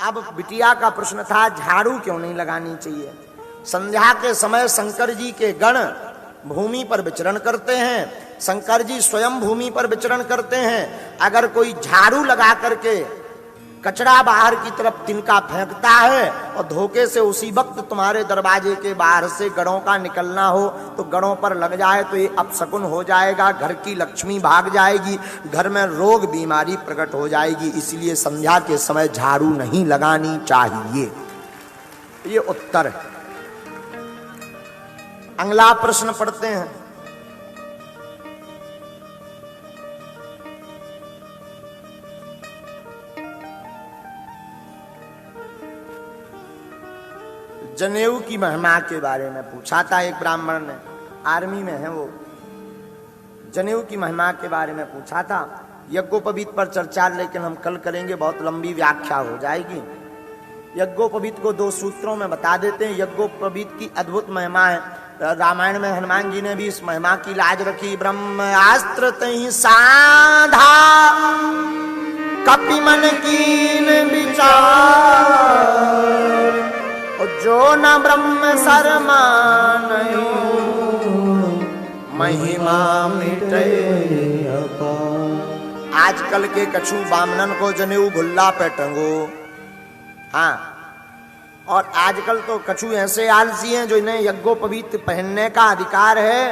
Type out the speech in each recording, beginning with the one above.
अब बिटिया का प्रश्न था झाड़ू क्यों नहीं लगानी चाहिए। संध्या के समय शंकर जी के गण भूमि पर विचरण करते हैं, शंकर जी स्वयं भूमि पर विचरण करते हैं। अगर कोई झाड़ू लगा करके कचरा बाहर की तरफ तिनका फेंकता है और धोखे से उसी वक्त तुम्हारे दरवाजे के बाहर से गणों का निकलना हो तो गणों पर लग जाए तो ये अपशकुन हो जाएगा, घर की लक्ष्मी भाग जाएगी, घर में रोग बीमारी प्रकट हो जाएगी। इसलिए संध्या के समय झाड़ू नहीं लगानी चाहिए। ये उत्तर है। अगला प्रश्न पढ़ते हैं। जनेऊ की महिमा के बारे में पूछा था एक ब्राह्मण ने, आर्मी में है वो। जनेऊ की महिमा के बारे में पूछा था। यज्ञोपवीत पर चर्चा लेकिन हम कल करेंगे, बहुत लंबी व्याख्या हो जाएगी। यज्ञोपवीत को 2 सूत्रों में बता देते हैं। यज्ञोपवीत की अद्भुत महिमा है। रामायण में हनुमान जी ने भी इस महिमा की लाज रखी। ब्रह्मास्त्र तहि साधा कपि मन कीन विचार, जो न ब्रह्म सरमानयो महिमा मिटे अपार। आजकल के कछु बामनन को जनेऊ भुल्ला पे टंगो। हाँ, और आजकल तो कछु ऐसे आलसी हैं जो इन्हें यज्ञोपवीत पहनने का अधिकार है।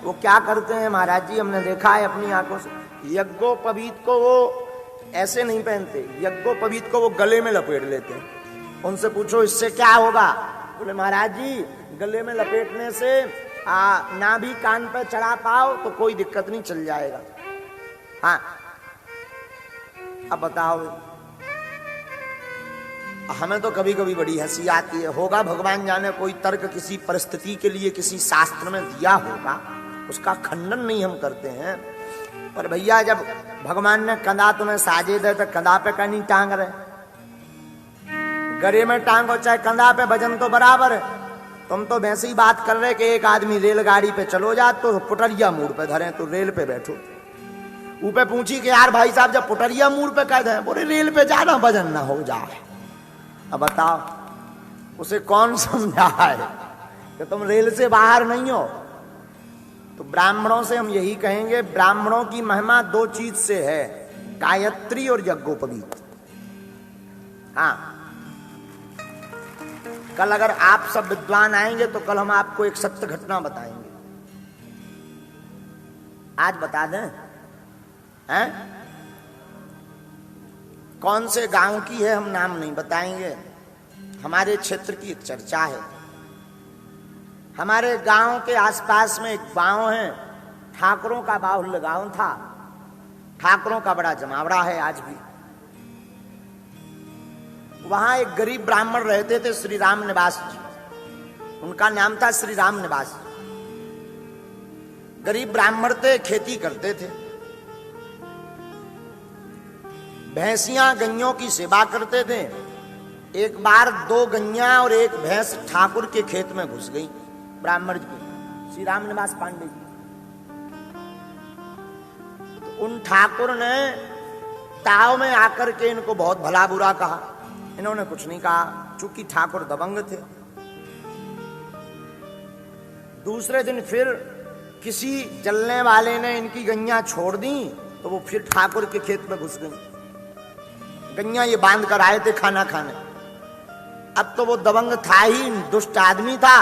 वो क्या करते हैं महाराज जी, हमने देखा है अपनी आंखों से, यज्ञोपवीत को वो ऐसे नहीं पहनते, यज्ञोपवीत को वो गले में लपेट लेते हैं। उनसे पूछो इससे क्या होगा, बोले महाराज जी गले में लपेटने से ना भी कान पर चढ़ा पाओ तो कोई दिक्कत नहीं, चल जाएगा। हाँ, अब बताओ, हमें तो कभी कभी बड़ी हंसी आती है। होगा भगवान जाने कोई तर्क किसी परिस्थिति के लिए किसी शास्त्र में दिया होगा, उसका खंडन नहीं हम करते हैं। पर भैया जब भगवान ने कंधा तुम्हें साजे दे तो कंधा पे का नहीं टांग रहे, गरे में टांगो चाहे कंधा पे, वजन तो बराबर है। तुम तो वैसे ही बात कर रहे कि एक आदमी रेलगाड़ी पे चलो जा तो पुटरिया मोड़ पे धरे तो रेल पे बैठो। ऊपर पूछी कि यार भाई साहब जब पुटरिया मोड़ पे कह दे, बोले रेल पे जाना वजन ना हो जाए। अब बताओ उसे कौन समझा है कि तुम रेल से बाहर नहीं हो। तो ब्राह्मणों से हम यही कहेंगे, ब्राह्मणों की महिमा 2 चीज से है, गायत्री और यज्ञोपवीत। हाँ, कल अगर आप सब विद्वान आएंगे तो कल हम आपको एक सत्य घटना बताएंगे। आज बता दें हैं? कौन से गांव की है हम नाम नहीं बताएंगे, हमारे क्षेत्र की एक चर्चा है। हमारे गांव के आसपास में एक गांव है, ठाकुरों का बाहुल्य गांव था। ठाकुरों का बड़ा जमावड़ा है आज भी। वहां एक गरीब ब्राह्मण रहते थे, श्री राम निवास जी, उनका नाम था श्री राम निवास। गरीब ब्राह्मण थे, खेती करते थे, भैंसियां गैयों की सेवा करते थे। एक बार 2 गैया और 1 भैंस ठाकुर के खेत में घुस गई, ब्राह्मण जी श्री राम निवास पांडे जी। तो उन ठाकुर ने ताव में आकर के इनको बहुत भला बुरा कहा। इन्होंने कुछ नहीं कहा, चूंकि ठाकुर दबंग थे। दूसरे दिन फिर किसी जलने वाले ने इनकी गैया छोड़ दी तो वो फिर ठाकुर के खेत में घुस गई। गैया ये बांध कर आए थे खाना खाने। अब तो वो दबंग था ही, दुष्ट आदमी था,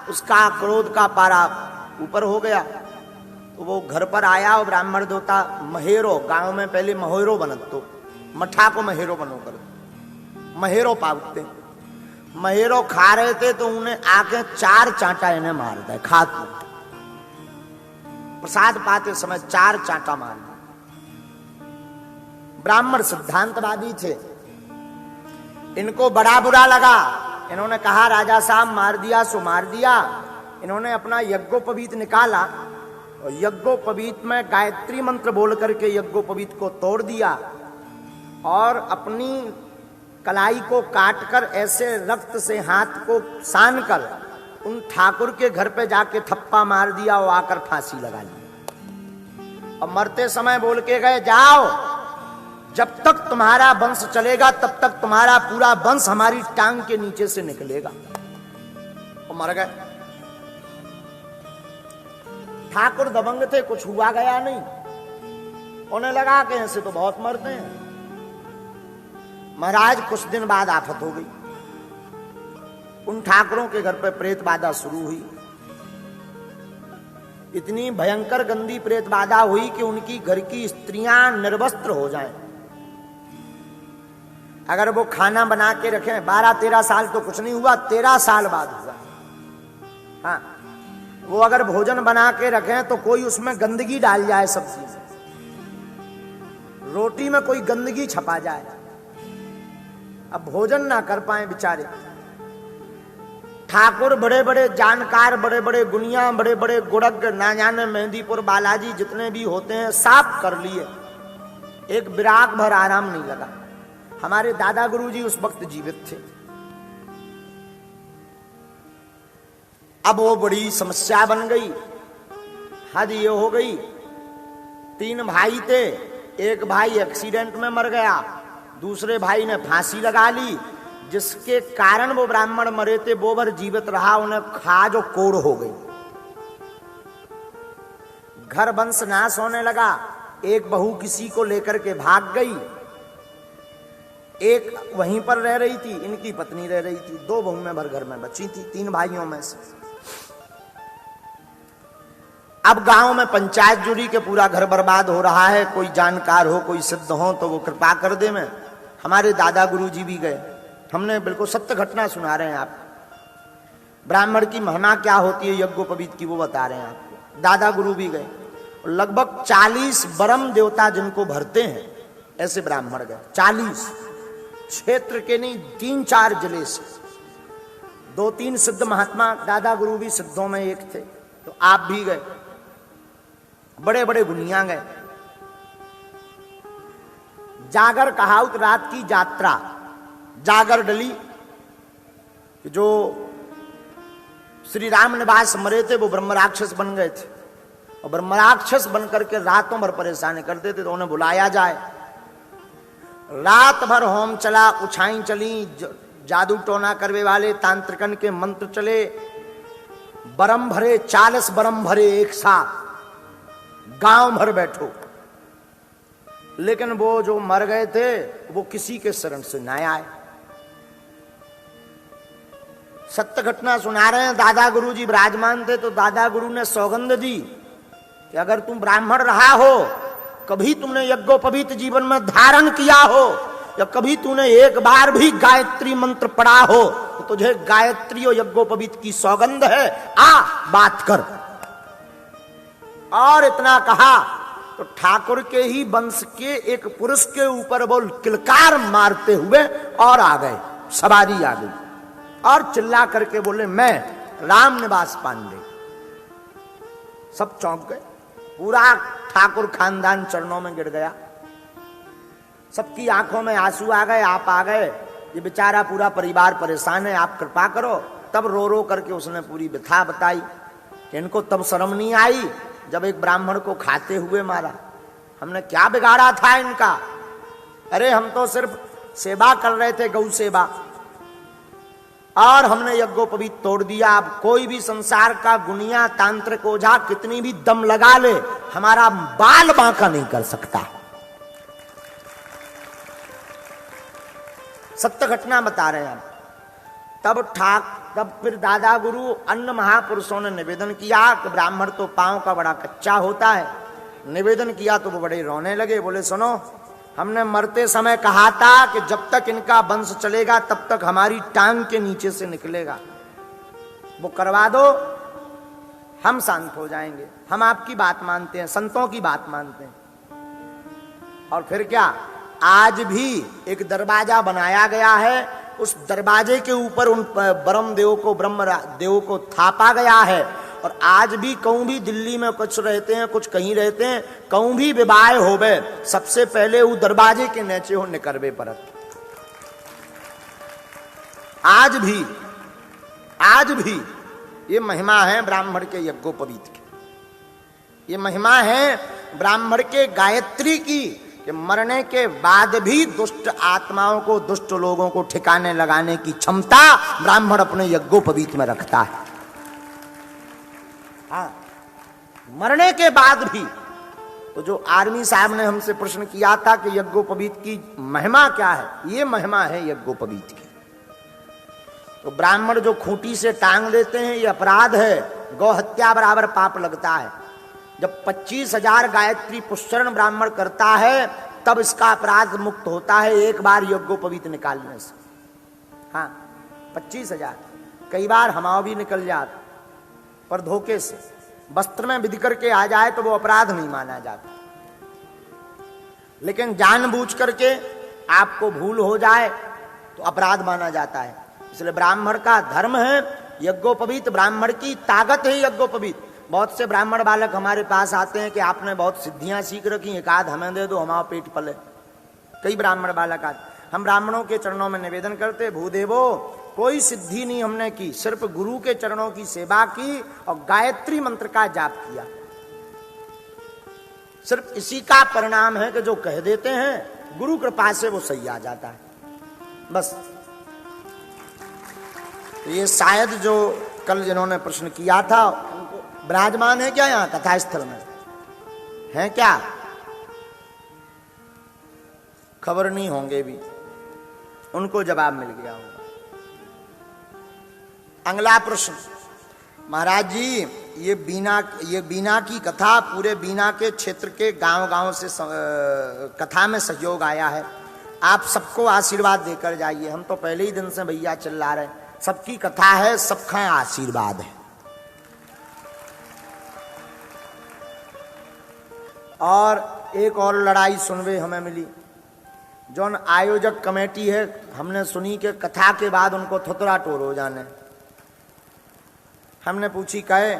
उसका क्रोध का पारा ऊपर हो गया। तो वो घर पर आया और ब्राह्मण देवता महेरो, गांव में पहले महेरो बनत, तो मठा को महेरो बनो कर महेरो पावते। महेरो खा रहे थे तो उन्हें आके 4 चांटा इन्हें मार दे, खाते प्रसाद पाते समय 4 चांटा मार दिया। ब्राह्मण सिद्धांतवादी थे, इनको बड़ा बुरा लगा। इन्होंने कहा राजा साहब मार दिया सो मार दिया। इन्होंने अपना यज्ञोपवीत निकाला और यज्ञोपवीत में गायत्री मंत्र बोल करके यज्ञोपवीत को तोड़ दिया और अपनी कलाई को काटकर ऐसे रक्त से हाथ को सान कर उन ठाकुर के घर पे जाके थप्पा मार दिया और आकर फांसी लगा ली। अब मरते समय बोल के गए, जाओ जब तक तुम्हारा वंश चलेगा तब तक तुम्हारा पूरा वंश हमारी टांग के नीचे से निकलेगा। और मर गए। ठाकुर दबंग थे, कुछ हुआ गया नहीं। उन्हें लगा कि ऐसे तो बहुत मरते हैं। महाराज कुछ दिन बाद आफत हो गई। उन ठाकुरों के घर पर प्रेत बाधा शुरू हुई। इतनी भयंकर गंदी प्रेत बाधा हुई कि उनकी घर की स्त्रियां निर्वस्त्र हो जाएं। अगर वो खाना बना के रखें, 12-13 साल तो कुछ नहीं हुआ, 13 साल बाद हुआ। हाँ, वो अगर भोजन बना के रखें तो कोई उसमें गंदगी डाल जाए, सब्जी में, रोटी में कोई गंदगी छपा जाए, अब भोजन ना कर पाए बेचारे। ठाकुर बड़े बड़े जानकार, बड़े बड़े गुनिया, बड़े बड़े गुड़ग, ना जाने मेहंदीपुर बालाजी जितने भी होते हैं साफ कर लिए, एक विराग भर आराम नहीं लगा। हमारे दादा गुरुजी उस वक्त जीवित थे। अब वो बड़ी समस्या बन गई। हद ये हो गई, 3 भाई थे, एक भाई एक्सीडेंट में मर गया, दूसरे भाई ने फांसी लगा ली, जिसके कारण वो ब्राह्मण मरे थे वो भर जीवित रहा, उन्हें खाज और कोड़ हो गई। घर वंश नाश होने लगा। एक बहू किसी को लेकर के भाग गई, एक वहीं पर रह रही थी, इनकी पत्नी रह रही थी, 2 बहुएं भर घर में बची थी 3 भाइयों में से। अब गांव में पंचायत जुड़ी के पूरा घर बर्बाद हो रहा है। कोई जानकार हो, कोई सिद्ध हो तो वो कृपा कर दे। में हमारे दादा गुरुजी भी गए। हमने बिल्कुल सत्य घटना सुना रहे हैं आप। ब्राह्मण की महिमा क्या होती है यज्ञोपवीत की, वो बता रहे हैं आपको। दादा गुरु भी गए। लगभग 40 ब्रह्म देवता जिनको भरते हैं ऐसे ब्राह्मण गए। 40 क्षेत्र के नहीं, 3-4 जिले से। 2-3 सिद्ध महात्मा, दादा गुरु भी सिद्धों में एक थे, तो आप भी गए। बड़े बड़े गुनिया गए। जागर कहाउत रात की यात्रा, जागर डली। जो श्री राम निवास मरे थे वो ब्रह्म राक्षस बन गए थे, और ब्रह्म राक्षस बनकर के रातों भर परेशान करते थे, तो उन्हें बुलाया जाए। रात भर होम चला, उछाई चली, जादू टोना करवे वाले तांत्रिकन के मंत्र चले। बरम भरे, 40 बरम भरे एक साथ, गांव भर बैठो। लेकिन वो जो मर गए थे वो किसी के शरण से न आए। सत्य घटना सुना रहे हैं। दादा गुरु जी विराजमान थे, तो दादा गुरु ने सौगंध दी कि अगर तुम ब्राह्मण रहा हो, कभी तुमने यज्ञोपवीत जीवन में धारण किया हो, या कभी तूने एक बार भी गायत्री मंत्र पढ़ा हो, तो तुझे गायत्री और यज्ञोपवीत की सौगंध है, आ बात कर। और इतना कहा तो ठाकुर के ही वंश के एक पुरुष के ऊपर वो किलकार मारते हुए और आ गए, सवारी आ गई, और चिल्ला करके बोले, मैं राम निवास पांडे। सब चौंक गए। पूरा ठाकुर खानदान चरणों में गिर गया। सबकी आंखों में आंसू आ गए। आप आ गए, ये बेचारा पूरा परिवार परेशान है, आप कृपा करो। तब रो रो करके उसने पूरी व्यथा बताई कि इनको तब शर्म नहीं आई जब एक ब्राह्मण को खाते हुए मारा। हमने क्या बिगाड़ा था इनका? अरे हम तो सिर्फ सेवा कर रहे थे, गौ सेवा, और हमने यज्ञोपवीत तोड़ दिया। अब कोई भी संसार का गुनिया, तांत्रिक, ओझा कितनी भी दम लगा ले, हमारा बाल बांका नहीं कर सकता। सत्य घटना बता रहे हैं। तब फिर दादा गुरु अन्य महापुरुषों ने निवेदन किया कि ब्राह्मण तो पांव का बड़ा कच्चा होता है। निवेदन किया तो वो बड़े रोने लगे। बोले, सुनो, हमने मरते समय कहा था कि जब तक इनका वंश चलेगा तब तक हमारी टांग के नीचे से निकलेगा। वो करवा दो, हम शांत हो जाएंगे। हम आपकी बात मानते हैं, संतों की बात मानते हैं। और फिर क्या, आज भी एक दरवाजा बनाया गया है। उस दरवाजे के ऊपर उन ब्रह्म देव को थापा गया है। और आज भी कहूं भी दिल्ली में कुछ रहते हैं, कुछ कहीं रहते हैं, कहूं भी विवाह होवे, सबसे पहले वो दरवाजे के नीचे हो निकरवे परत। आज भी ये महिमा है ब्राह्मण के यज्ञोपवीत की। ये महिमा है ब्राह्मण के गायत्री की, कि मरने के बाद भी दुष्ट आत्माओं को, दुष्ट लोगों को ठिकाने लगाने की क्षमता ब्राह्मण अपने यज्ञोपवीत में रखता है। हाँ, मरने के बाद भी। तो जो आर्मी साहब ने हमसे प्रश्न किया था कि यज्ञोपवीत की महिमा क्या है, ये महिमा है यज्ञोपवीत की। तो ब्राह्मण जो खूंटी से टांग देते हैं, ये अपराध है, गौ हत्या बराबर पाप लगता है। जब 25,000 गायत्री पुष्करण ब्राह्मण करता है तब इसका अपराध मुक्त होता है, एक बार यज्ञोपवीत निकालने से। हाँ, 25,000। कई बार हमारा भी निकल जाता, पर धोखे से वस्त्र में विधि करके आ जाए तो वो अपराध नहीं माना जाता। लेकिन जानबूझ करके आपको भूल हो जाए तो अपराध माना जाता है। इसलिए ब्राह्मण का धर्म है यज्ञोपवीत, ब्राह्मण की ताकत है यज्ञोपवीत। बहुत से ब्राह्मण बालक हमारे पास आते हैं कि आपने बहुत सिद्धियां सीख रखी, एक आध हमें दे दो, हमारा पेट पले। कई ब्राह्मण बालक आते, हम ब्राह्मणों के चरणों में निवेदन करते, भूदेवो कोई सिद्धि नहीं हमने की, सिर्फ गुरु के चरणों की सेवा की और गायत्री मंत्र का जाप किया। सिर्फ इसी का परिणाम है कि जो कह देते हैं गुरु कृपा से वो सही आ जाता है, बस। ये शायद जो कल जिन्होंने प्रश्न किया था उनको विराजमान है क्या यहाँ कथा स्थल में, है क्या? खबर नहीं होंगे भी, उनको जवाब मिल गया होगा। अगला प्रश्न, महाराज जी ये बीना की कथा पूरे बीना के क्षेत्र के गांव-गांव से कथा में सहयोग आया है, आप सबको आशीर्वाद देकर जाइए। हम तो पहले ही दिन से भैया चिल्ला रहे हैं, सबकी कथा है, सबका आशीर्वाद है। और एक और लड़ाई सुनवे हमें मिली, जौन आयोजक कमेटी है, हमने सुनी कि कथा के बाद उनको थुतरा टोर हो जाने। हमने पूछी कहे,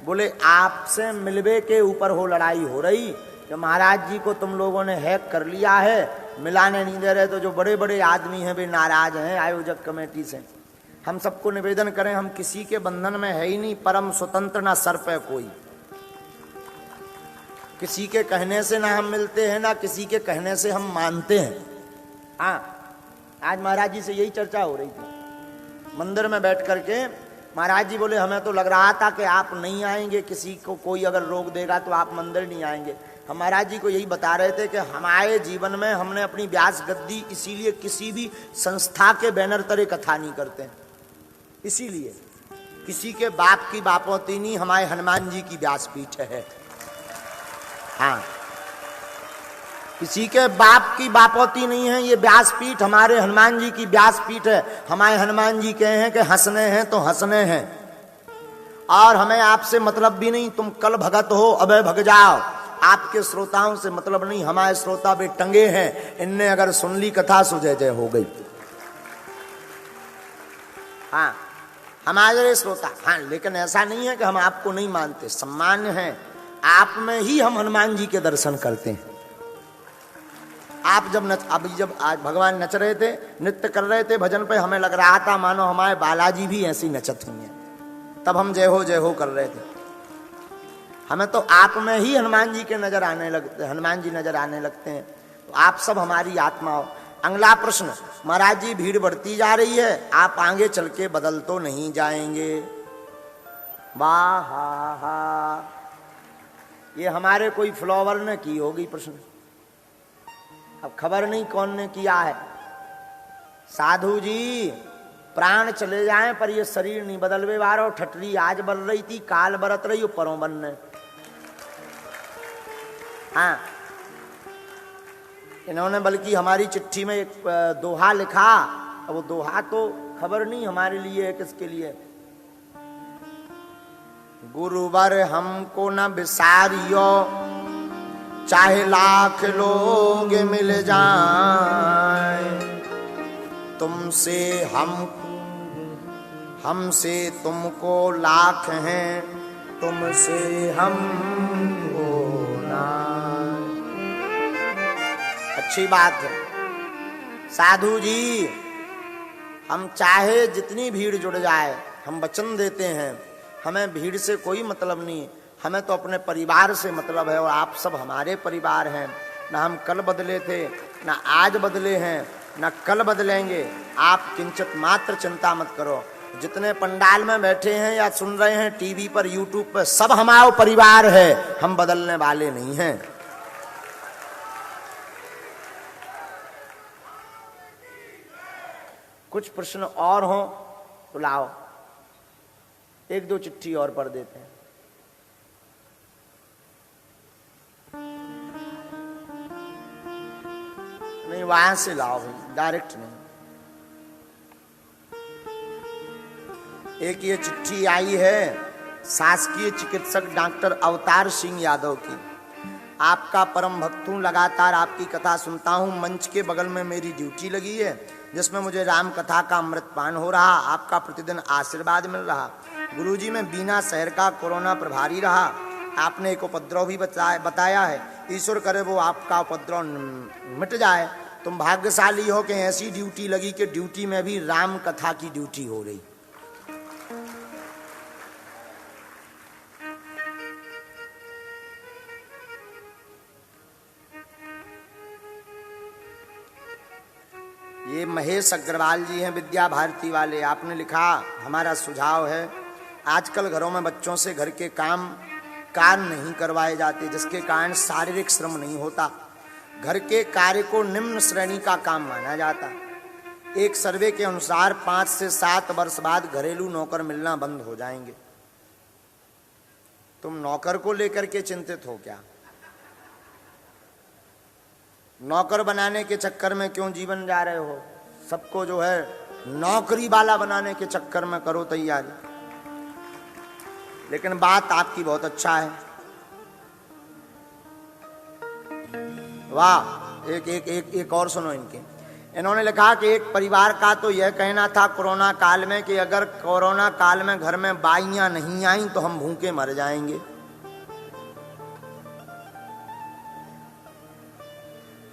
बोले आपसे मिलवे के ऊपर हो लड़ाई हो रही, कि महाराज जी को तुम लोगों ने हैक कर लिया है, मिलाने नहीं दे रहे। तो जो बड़े बड़े आदमी हैं वे नाराज हैं आयोजक कमेटी से। हम सबको निवेदन करें, हम किसी के बंधन में है ही नहीं, परम स्वतंत्र ना सर पे कोई, किसी के कहने से ना हम मिलते हैं, ना किसी के कहने से हम मानते हैं। हाँ, आज महाराज जी से यही चर्चा हो रही थी मंदिर में बैठ करके। महाराज जी बोले हमें तो लग रहा था कि आप नहीं आएंगे, किसी को कोई अगर रोक देगा तो आप मंदिर नहीं आएंगे। हम महाराज जी को यही बता रहे थे कि हमारे जीवन में हमने अपनी व्यास गद्दी इसीलिए किसी भी संस्था के बैनर तले कथा नहीं करते हैं, इसीलिए किसी के बाप की बापोती नहीं, हमारे हनुमान जी की व्यासपीठ है। हाँ, किसी के बाप की बापोती नहीं है, ये व्यासपीठ हमारे हनुमान जी की व्यासपीठ है। हमारे हनुमान जी कहे हैं कि हंसने हैं तो हंसने हैं, और हमें आपसे मतलब भी नहीं, तुम कल भगत हो अबे भग जाओ। आपके श्रोताओं से मतलब नहीं, हमारे श्रोता भी टंगे हैं, इनने अगर सुन ली कथा सो जय जय हो गई। हाँ, हमारे श्रोता, हाँ, लेकिन ऐसा नहीं है कि हम आपको नहीं मानते, सम्मान है। आप में ही हम हनुमान जी के दर्शन करते हैं। आप जब आज भगवान नच रहे थे, नृत्य कर रहे थे भजन पे, हमें लग रहा था मानो हमारे बालाजी भी ऐसी नचत हुई हैं, तब हम जय हो कर रहे थे। हमें तो आप में ही हनुमान जी के नजर आने लगते, हनुमान जी नजर आने लगते हैं। तो आप सब हमारी आत्मा हो। अगला प्रश्न, महाराज जी भीड़ बढ़ती जा रही है, आप आगे चल के बदल तो नहीं जाएंगे? वाह हा हा, ये हमारे कोई फ्लावर ने की होगी प्रश्न, अब खबर नहीं कौन ने किया है। साधु जी प्राण चले जाएं पर ये शरीर नहीं बदलवे वारो, ठटरी आज बल रही थी, काल बरत रही, परों बनने। हाँ, इन्होंने बल्कि हमारी चिट्ठी में एक दोहा लिखा, अब वो दोहा तो खबर नहीं हमारे लिए है किसके लिए। गुरुवर हमको न बिसारियो, चाहे लाख लोग मिल जाए, हमसे तुमको लाख हैं, तुमसे हमको ना। अच्छी बात है साधु जी, हम चाहे जितनी भीड़ जुड़ जाए, हम वचन देते हैं, हमें भीड़ से कोई मतलब नहीं, हमें तो अपने परिवार से मतलब है, और आप सब हमारे परिवार हैं। ना हम कल बदले थे, ना आज बदले हैं, ना कल बदलेंगे। आप किंचित मात्र चिंता मत करो। जितने पंडाल में बैठे हैं या सुन रहे हैं टीवी पर, यूट्यूब पर, सब हमारा परिवार है, हम बदलने वाले नहीं हैं। कुछ प्रश्न और हो तो लाओ, एक दो चिट्ठी और पढ़ देते हैं। नहीं, वहां से लाओ भाई, डायरेक्ट नहीं। एक ये चिट्ठी आई है शासकीय चिकित्सक डॉक्टर अवतार सिंह यादव की। आपका परम भक्त हूँ, लगातार आपकी कथा सुनता हूँ। मंच के बगल में मेरी ड्यूटी लगी है जिसमें मुझे राम कथा का अमृतपान हो रहा, आपका प्रतिदिन आशीर्वाद मिल रहा। गुरुजी में बीना शहर का कोरोना प्रभारी रहा। आपने एक उपद्रव भी बताया है, ईश्वर करे वो आपका उपद्रव मिट जाए। तुम भाग्यशाली हो कि ऐसी ड्यूटी लगी कि ड्यूटी में भी राम कथा की ड्यूटी हो रही। ये महेश अग्रवाल जी हैं, विद्या भारती वाले। आपने लिखा, हमारा सुझाव है आजकल घरों में बच्चों से घर के काम नहीं करवाए जाते, जिसके कारण शारीरिक श्रम नहीं होता। घर के कार्य को निम्न श्रेणी का काम माना जाता। एक सर्वे के अनुसार 5 से 7 वर्ष बाद घरेलू नौकर मिलना बंद हो जाएंगे। तुम नौकर को लेकर के चिंतित हो क्या? नौकर बनाने के चक्कर में क्यों जीवन जा रहे हो? सबको जो है नौकरी वाला बनाने के चक्कर में करो तैयारी। लेकिन बात आपकी बहुत अच्छा है, वाह। एक और सुनो इनके। इन्होंने लिखा कि एक परिवार का तो यह कहना था कोरोना काल में कि अगर कोरोना काल में घर में बाइयां नहीं आई तो हम भूखे मर जाएंगे।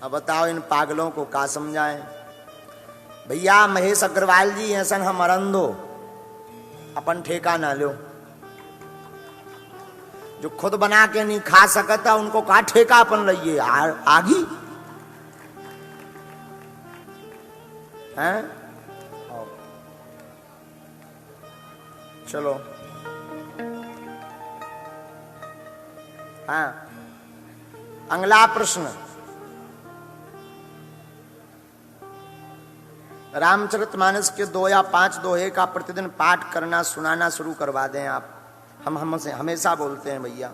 अब बताओ इन पागलों को क्या समझाएं? भैया महेश अग्रवाल जी ऐसा हम अरंदो अपन ठेका ना लो। जो खुद बना के नहीं खा सकता उनको कहा ठेका अपन लइए आगी हैं? चलो हाँ, अगला प्रश्न। रामचरितमानस के 2 या 5 दोहे का प्रतिदिन पाठ करना सुनाना शुरू करवा दें आप। हम हमसे हमेशा बोलते हैं भैया,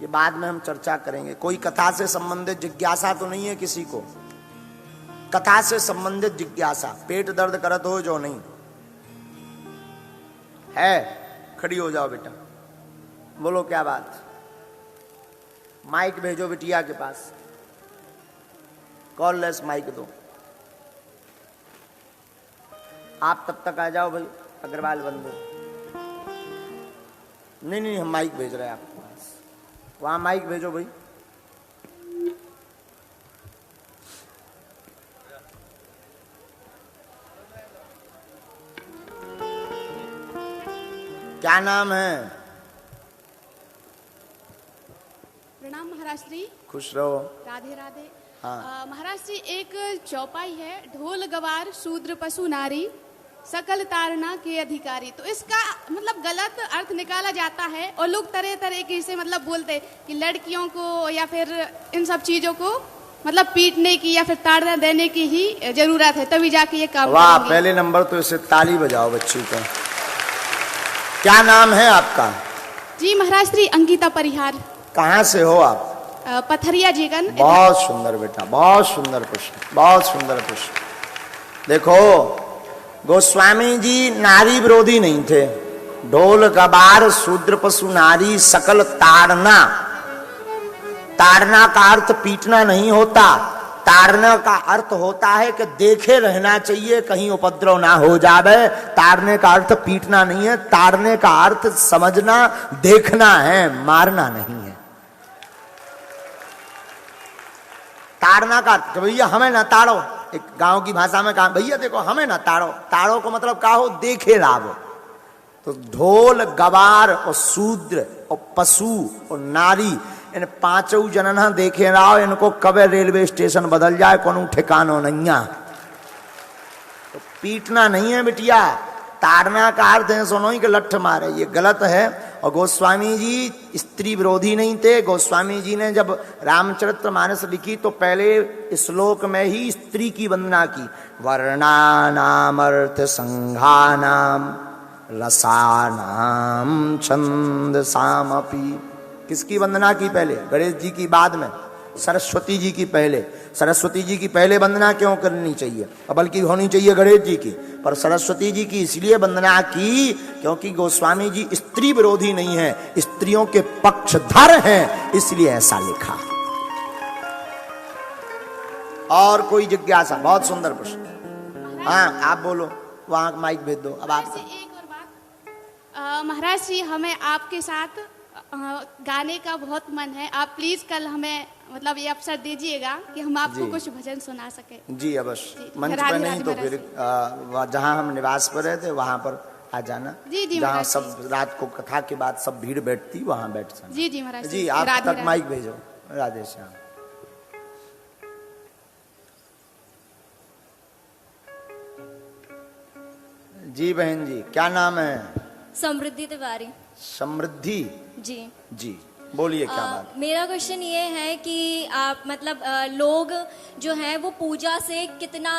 ये बाद में हम चर्चा करेंगे। कोई कथा से संबंधित जिज्ञासा तो नहीं है किसी को? कथा से संबंधित जिज्ञासा, पेट दर्द करत हो जो नहीं है, खड़ी हो जाओ बेटा, बोलो क्या बात। माइक भेजो बिटिया के पास, कॉललेस माइक दो। आप तब तक आ जाओ भाई अग्रवाल बंधु। नहीं, हम माइक भेज रहे हैं आपके पास, वहां माइक भेजो भाई। क्या नाम है? प्रणाम महाराज श्री। खुश रहो। राधे राधे। हाँ। महाराज श्री, एक चौपाई है, ढोल गवार शूद्र पशु नारी सकल तारना के अधिकारी। तो इसका मतलब गलत अर्थ निकाला जाता है और लोग तरह तरह की से मतलब बोलते कि लड़कियों को या फिर इन सब चीजों को मतलब पीटने की या फिर ताड़ना देने की ही जरूरत है, तभी जाके ये काम। वाह, पहले नंबर तो इसे ताली बजाओ बच्ची को। क्या नाम है आपका? जी महाराज श्री, अंकिता परिहार। कहाँ से हो आप? पथरिया जीगन। बहुत सुंदर बेटा, बहुत सुंदर प्रश्न, बहुत सुंदर प्रश्न। देखो, गोस्वामी जी नारी विरोधी नहीं थे। ढोल गवार शूद्र पशु नारी सकल ताड़ना, ताड़ना का अर्थ पीटना नहीं होता। ताड़ने का अर्थ होता है कि देखे रहना चाहिए, कहीं उपद्रव ना हो जावे। ताड़ने का अर्थ पीटना नहीं है, ताड़ने का अर्थ समझना, देखना है, मारना नहीं है। ताड़ना का अर्थ भैया हमें ना ताड़ो, एक गांव की भाषा में कहा भैया देखो हमें ना ताड़ो। ताड़ो को मतलब क्या हो? देखे लाभ। तो ढोल गवार और शूद्र और पशु और नारी, इन पांचों जनना देखे रहो, इनको कब रेलवे स्टेशन बदल जाए कोनो ठिकानो नहीं। तो पीटना नहीं है बिटिया, ताड़ना का अर्थ है सुनो ही कि लठ मारे, ये गलत है। और गोस्वामी जी स्त्री विरोधी नहीं थे। गोस्वामी जी ने जब रामचरितमानस लिखी तो पहले श्लोक में ही स्त्री की वंदना की। वर्णानाम अर्थ संघानाम रसानाम छंदसामपि। किसकी वंदना की पहले? गणेश जी की बाद में, सरस्वती जी की पहले। सरस्वती जी की पहले वंदना क्यों करनी चाहिए? बल्कि होनी चाहिए गणेश जी की, पर सरस्वती जी की इसलिए वंदना की क्योंकि गोस्वामी जी स्त्री विरोधी नहीं है, स्त्रियों के पक्षधर हैं, इसलिए ऐसा लिखा। और कोई जिज्ञासा? बहुत सुंदर प्रश्न। हाँ आप बोलो, वहां माइक भेज दो। अब आप एक और बात, महाराज जी हमें आपके साथ गाने का बहुत मन है। आप प्लीज कल हमें मतलब ये अवसर दीजिएगा कि हम आपको कुछ भजन सुना सके। जी अवश्य, मंच पर नहीं तो फिर जहाँ हम निवास पर रहते वहां पर आ जाना। जी जी जहाँ सब रात को कथा के बाद सब भीड़ बैठती वहां बैठ जाना। जी जी महाराज जी। आप तक माइक भेजो। राधे श्याम। जी बहन जी, क्या नाम है? समृद्धि तिवारी। समृद्धि जी जी, बोलिए क्या बात? मेरा क्वेश्चन ये है कि आप मतलब लोग जो हैं वो पूजा से कितना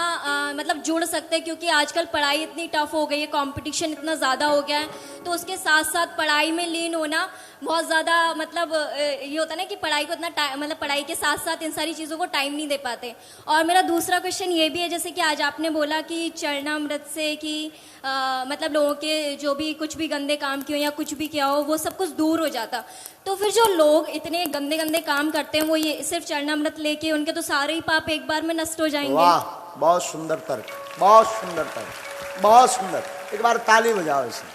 मतलब जुड़ सकते हैं, क्योंकि आजकल पढ़ाई इतनी टफ हो गई है, कंपटीशन इतना ज़्यादा हो गया है, तो उसके साथ साथ पढ़ाई में लीन होना बहुत ज़्यादा मतलब ये होता है ना कि पढ़ाई को इतना मतलब पढ़ाई के साथ साथ इन सारी चीज़ों को टाइम नहीं दे पाते। और मेरा दूसरा क्वेश्चन ये भी है, जैसे कि आज आपने बोला कि चरणामृत से कि मतलब लोगों के जो भी कुछ भी गंदे काम किए या कुछ भी किया हो वो सब कुछ दूर हो जाता, तो फिर जो लोग इतने गंदे गंदे काम करते हैं वो ये सिर्फ चरणामृत लेके उनके तो सारे ही पाप एक बार में नष्ट हो जाएंगे। वाह, बहुत सुंदर तर्क, बहुत सुंदर तर्क, बहुत सुंदर। एक बार ताली बजाओ इसे।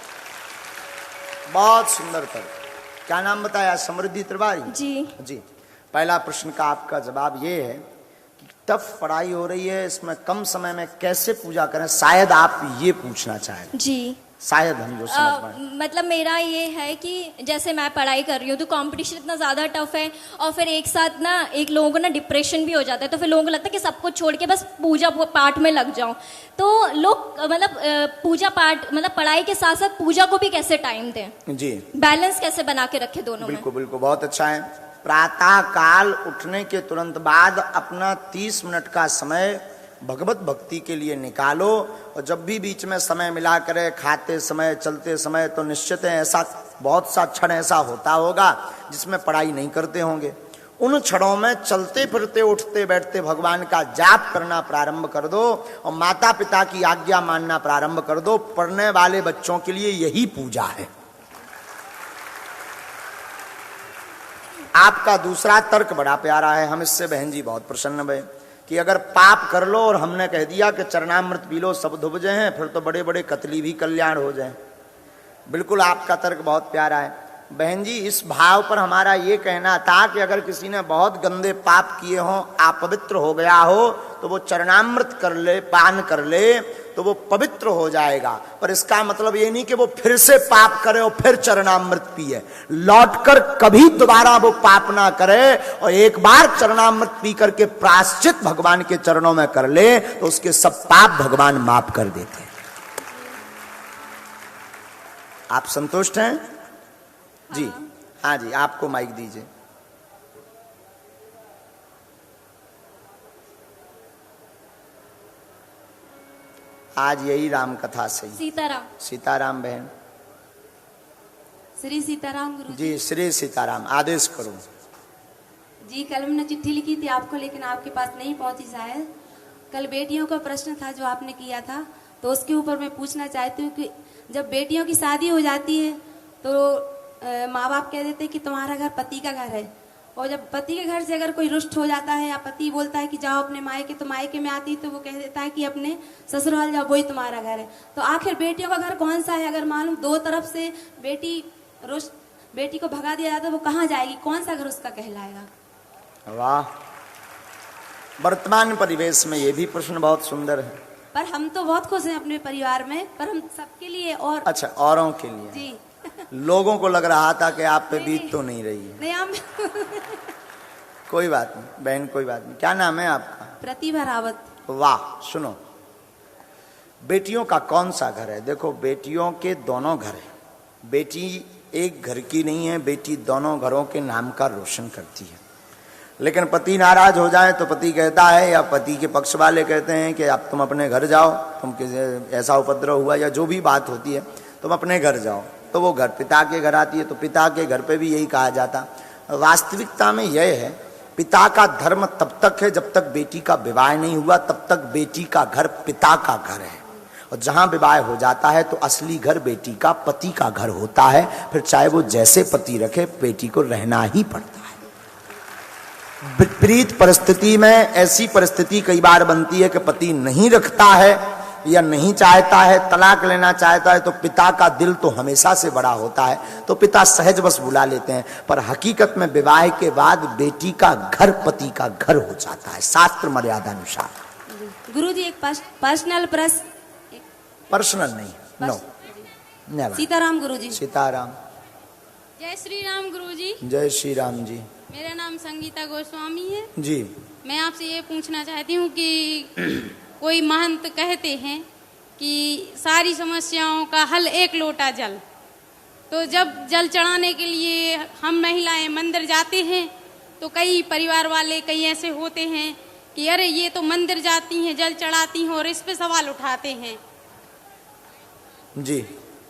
बहुत सुंदर तर्क। क्या नाम बताया? समृद्धि तिवारी जी जी। पहला प्रश्न का आपका जवाब ये है कि टफ पढ़ाई हो रही है, इसमें कम समय में कैसे पूजा करें, शायद आप ये पूछना चाहें। जी शायद हम जो समझ पाए। मतलब मेरा ये है कि जैसे मैं पढ़ाई कर रही हूँ तो कंपटीशन इतना ज़्यादा टफ है, और फिर एक साथ ना एक लोगों को ना डिप्रेशन भी हो जाता है, तो फिर लोगों को लगता है कि सब कुछ छोड़ के बस पूजा पाठ में लग जाऊं। तो लोग मतलब पूजा पाठ मतलब पढ़ाई के साथ साथ पूजा को भी कैसे टाइम दें, जी बैलेंस कैसे बना के रखे दोनों में? बिल्कुल बिल्कुल, बहुत अच्छा है। प्रातः काल उठने के तुरंत बाद अपना 30 मिनट का समय भगवत भक्ति के लिए निकालो, और जब भी बीच में समय मिला करे, खाते समय, चलते समय, तो निश्चित है ऐसा बहुत सा क्षण ऐसा होता होगा जिसमें पढ़ाई नहीं करते होंगे। उन क्षणों में चलते फिरते उठते बैठते भगवान का जाप करना प्रारंभ कर दो, और माता पिता की आज्ञा मानना प्रारंभ कर दो। पढ़ने वाले बच्चों के लिए यही पूजा है। आपका दूसरा तर्क बड़ा प्यारा है, हम इससे बहन जी बहुत प्रसन्न हुए कि अगर पाप कर लो और हमने कह दिया कि चरणामृत पी लो सब धुब जाए, फिर तो बड़े बड़े कतली भी कल्याण हो जाए। बिल्कुल आपका तर्क बहुत प्यारा है बहन जी। इस भाव पर हमारा ये कहना था कि अगर किसी ने बहुत गंदे पाप किए हों, अपवित्र हो गया हो, तो वो चरणामृत कर ले, पान कर ले, तो वो पवित्र हो जाएगा। पर इसका मतलब ये नहीं कि वो फिर से पाप करे और फिर चरणामृत पिए। लौटकर कभी दोबारा वो पाप ना करे, और एक बार चरणामृत पी करके प्रायश्चित भगवान के चरणों में कर ले, तो उसके सब पाप भगवान माफ कर देते हैं। आप संतुष्ट हैं? जी हाँ जी, आपको माइक दीजिए। आज यही राम कथा सही। सीताराम। सीताराम बहन। श्री सीताराम गुरु जी श्री सीताराम, आदेश करो। जी कल हमने चिट्ठी लिखी थी आपको, लेकिन आपके पास नहीं पहुंची शायद। कल बेटियों का प्रश्न था जो आपने किया था, तो उसके ऊपर मैं पूछना चाहती हूँ कि जब बेटियों की शादी हो जाती है तो माँ बाप कह देते हैं कि तुम्हारा घर पति का घर है, और जब पति के घर से अगर कोई रुष्ट हो जाता है या पति बोलता है कि जाओ अपने मायके, तो मायके में आती तो वो कह देता है कि अपने ससुराल जाओ, वही तुम्हारा घर है। तो आखिर बेटियों का घर कौन सा है? अगर मालूम दो तरफ से बेटी को भगा दिया जाता है, वो कहाँ जाएगी? कौन सा घर उसका कहलाएगा? वाह, वर्तमान परिवेश में ये भी प्रश्न बहुत सुंदर है। पर हम तो बहुत खुश हैं अपने परिवार में, पर हम सबके लिए और अच्छा, औरों के लिए जी लोगों को लग रहा था कि आप पे बीत तो नहीं रही है। नहीं हम कोई बात नहीं बहन, कोई बात नहीं। क्या नाम है आपका? प्रतिभा रावत। वाह, सुनो, बेटियों का कौन सा घर है? देखो, बेटियों के दोनों घर है। बेटी एक घर की नहीं है, बेटी दोनों घरों के नाम का रोशन करती है। लेकिन पति नाराज हो जाए तो पति कहता है, या पति के पक्ष वाले कहते हैं कि अब तुम अपने घर जाओ, तुम ऐसा उपद्रव हुआ या जो भी बात होती है, तुम अपने घर जाओ। तो वो घर पिता के घर आती है, तो पिता के घर पे भी यही कहा जाता। वास्तविकता में यह है, पिता का धर्म तब तक है जब तक बेटी का विवाह नहीं हुआ, तब तक बेटी का घर पिता का घर है। और जहां विवाह हो जाता है तो असली घर बेटी का पति का घर होता है। फिर चाहे वो जैसे पति रखे, बेटी को रहना ही पड़ता है। विपरीत परिस्थिति में ऐसी परिस्थिति कई बार बनती है कि पति नहीं रखता है या नहीं चाहता है, तलाक लेना चाहता है, तो पिता का दिल तो हमेशा से बड़ा होता है, तो पिता सहज बस बुला लेते हैं। पर हकीकत में विवाह के बाद बेटी का घर पति का घर हो जाता है, शास्त्र मर्यादा अनुसार। गुरुजी एक पर्सनल प्रश्न। पर्सनल नहीं, नो, नेवर। सीताराम गुरुजी। सीताराम। जय श्री राम गुरुजी। जय श्री राम जी। मेरा नाम संगीता गोस्वामी है जी। मैं आपसे ये पूछना चाहती हूँ कि कोई महंत कहते हैं कि सारी समस्याओं का हल एक लोटा जल। तो जब जल चढ़ाने के लिए हम महिलाएं मंदिर जाते हैं तो कई परिवार वाले कई ऐसे होते हैं कि अरे ये तो मंदिर जाती हैं, जल चढ़ाती हैं, और इस पे सवाल उठाते हैं। जी।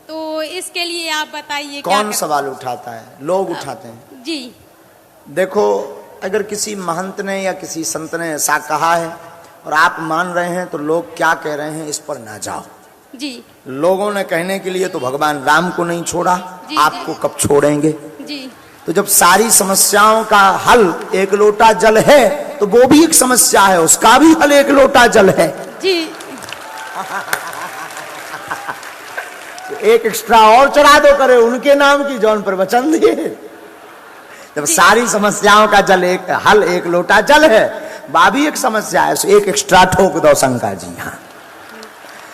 तो इसके लिए आप बताइए कौन सवाल उठाता है? लोग उठाते हैं जी। देखो, अगर किसी महंत ने या किसी संत ने ऐसा कहा है और आप मान रहे हैं तो लोग क्या कह रहे हैं इस पर ना जाओ जी। लोगों ने कहने के लिए तो भगवान राम को नहीं छोड़ा, जी, आपको कब छोड़ेंगे? जी। तो जब सारी समस्याओं का हल एक लोटा जल है तो वो भी एक समस्या है, उसका भी हल एक लोटा जल है जी। तो एक एक्स्ट्रा और चढ़ा दो करे उनके नाम की, जौन पर वचन दिए। जब सारी समस्याओं का जल एक हल एक लोटा जल है, वह भी एक समस्या है, तो एक एक्स्ट्रा ठोक दो शंकर जी। हाँ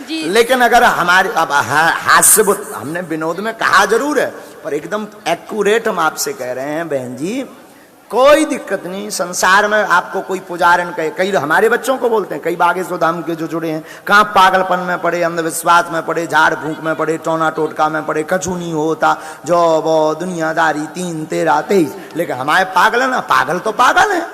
जी। लेकिन अगर हमारे अब हास्य हमने विनोद में कहा जरूर है, पर एकदम एक्यूरेट हम आपसे कह रहे हैं बहन जी, कोई दिक्कत नहीं। संसार में आपको कोई पुजारन कहे, कई हमारे बच्चों को बोलते हैं, कई बागेश्वर धाम के जो जुड़े हैं, कहाँ पागलपन में पड़े, अंधविश्वास में पड़े, झाड़ फूंक में पड़े, टोना टोटका में पड़े, कछु नहीं होता, जो वो दुनियादारी 3 13 23। लेकिन हमारे पागल है ना, पागल तो पागल है,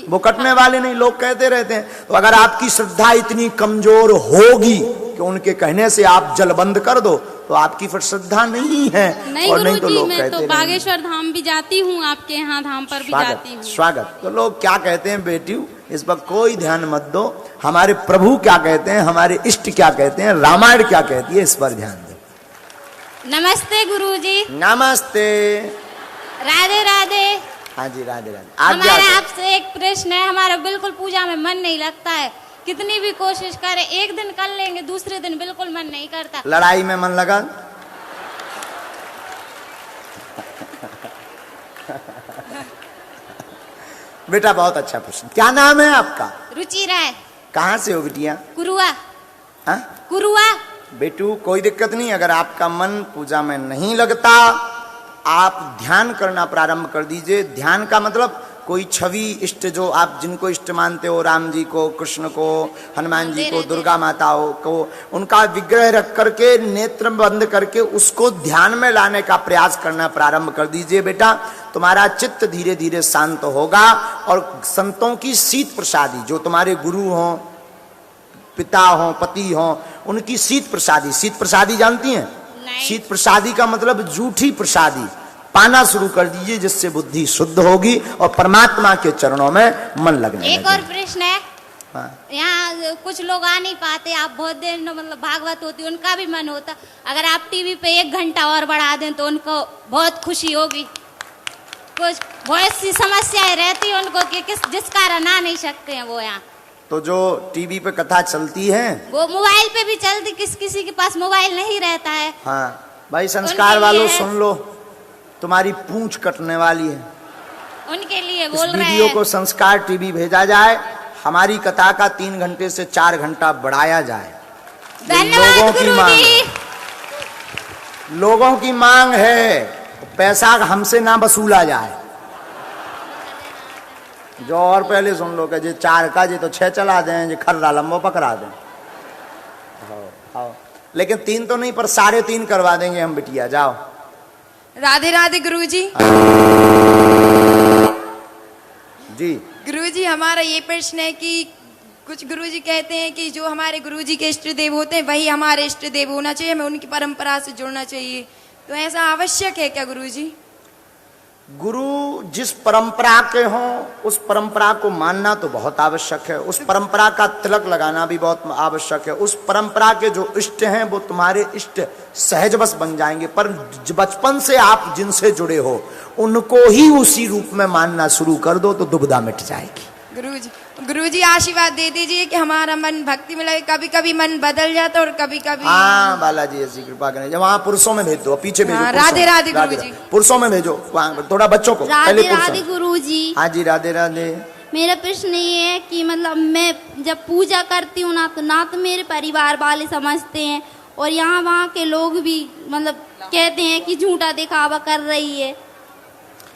वो कटने वाले नहीं, लोग कहते रहते हैं। तो अगर आपकी श्रद्धा इतनी कमजोर होगी कि उनके कहने से आप जल बंद कर दो, तो आपकी फिर श्रद्धा नहीं है। नहीं और नहीं तो गुरुजी, लोग मैं कहते तो बागेश्वर धाम भी जाती हूँ, आपके यहाँ धाम पर भी जाती हूँ। स्वागत। तो लोग क्या कहते हैं बेटी, इस पर कोई ध्यान मत दो। हमारे प्रभु क्या कहते हैं, हमारे इष्ट क्या कहते हैं, रामायण क्या कहती है, इस पर ध्यान दो। नमस्ते गुरुजी। नमस्ते। राधे राधे। हाँ जी, राधे राधे। हमारा आपसे एक प्रश्न है। हमारा बिल्कुल पूजा में मन नहीं लगता है, कितनी भी कोशिश करें, एक दिन कर लेंगे, दूसरे दिन बिल्कुल मन नहीं करता। लड़ाई में मन लगा? बेटा बहुत अच्छा प्रश्न। क्या नाम है आपका? रुचि राय। कहाँ से हो बिटिया? कुरुआ। हाँ? कुरुआ। बेटू कोई दिक्कत नहीं, अगर आपका मन पूजा में नहीं लगता, आप ध्यान करना प्रारंभ कर दीजिए। ध्यान का मतलब कोई छवि इष्ट जो आप जिनको इष्ट मानते हो, राम जी को, कृष्ण को, हनुमान जी को, दुर्गा माताओं को, उनका विग्रह रख करके नेत्र बंद करके उसको ध्यान में लाने का प्रयास करना प्रारंभ कर दीजिए बेटा। तुम्हारा चित्त धीरे धीरे शांत होगा और संतों की शीत प्रसादी, जो तुम्हारे गुरु हों, पिता हों, पति हों, उनकी शीत प्रसादी जानती हैं? शीत प्रसादी का मतलब जूठी प्रसादी पाना शुरू कर दीजिए, जिससे बुद्धि शुद्ध होगी और परमात्मा के चरणों में मन लगने एक और प्रश्न है। हाँ। यहाँ कुछ लोग आ नहीं पाते, आप बहुत देर मतलब भागवत होती, उनका भी मन होता, अगर आप टीवी पे 1 घंटा और बढ़ा दें तो उनको बहुत खुशी होगी। कुछ बहुत सी समस्याएं रहती है उनको कि जिस कारण आ नहीं सकते हैं वो यहाँ। तो जो टीवी पे कथा चलती है वो मोबाइल पे भी चलती, किसी के पास मोबाइल नहीं रहता है। हाँ भाई, संस्कार वालों सुन लो, तुम्हारी पूंछ कटने वाली है। उनके लिए बोल इस रहे हैं। वीडियो को संस्कार टीवी भेजा जाए, हमारी कथा का 3 घंटे से 4 घंटा बढ़ाया जाए। धन्यवाद गुरुजी। लोगों की मांग है, पैसा हमसे ना वसूला जाए। जो और पहले सुन लो कि जे 4 का जे तो 6 चला दें, जे खर्रा लंबो पकड़ा दें। हाँ, लेकिन 3 तो नहीं, पर 3.5 करवा देंगे हम बिटिया। जाओ। राधे राधे गुरुजी। जी गुरुजी, हमारा ये प्रश्न है कि कुछ गुरुजी कहते हैं कि जो हमारे गुरुजी के इष्ट देव होते हैं वही हमारे इष्ट देव होना चाहिए, हमें उनकी परंपरा से जुड़ना चाहिए, तो ऐसा आवश्यक है क्या गुरुजी? गुरु जिस परंपरा के हों उस परंपरा को मानना तो बहुत आवश्यक है, उस परंपरा का तिलक लगाना भी बहुत आवश्यक है। उस परंपरा के जो इष्ट हैं वो तुम्हारे इष्ट सहजवश बन जाएंगे, पर बचपन से आप जिनसे जुड़े हो उनको ही उसी रूप में मानना शुरू कर दो तो दुविधा मिट जाएगी। गुरुजी आशीर्वाद दे दीजिए कि हमारा मन भक्ति में लगे। कभी कभी मन बदल जाता और कभी कभी। हाँ बालाजी ऐसी कृपा करें। जब वहाँ पुरुषों में भेज दो, पीछे भेजो। राधे राधे गुरुजी। पुरुषों में भेजो, वहाँ थोड़ा बच्चों को। राधे राधे गुरुजी। हाँ जी राधे राधे। मेरा प्रश्न ये है कि मतलब मैं जब पूजा करती हूँ ना तो मेरे परिवार वाले समझते हैं, और यहाँ वहाँ के लोग भी मतलब कहते हैं कि झूठा दिखावा कर रही है।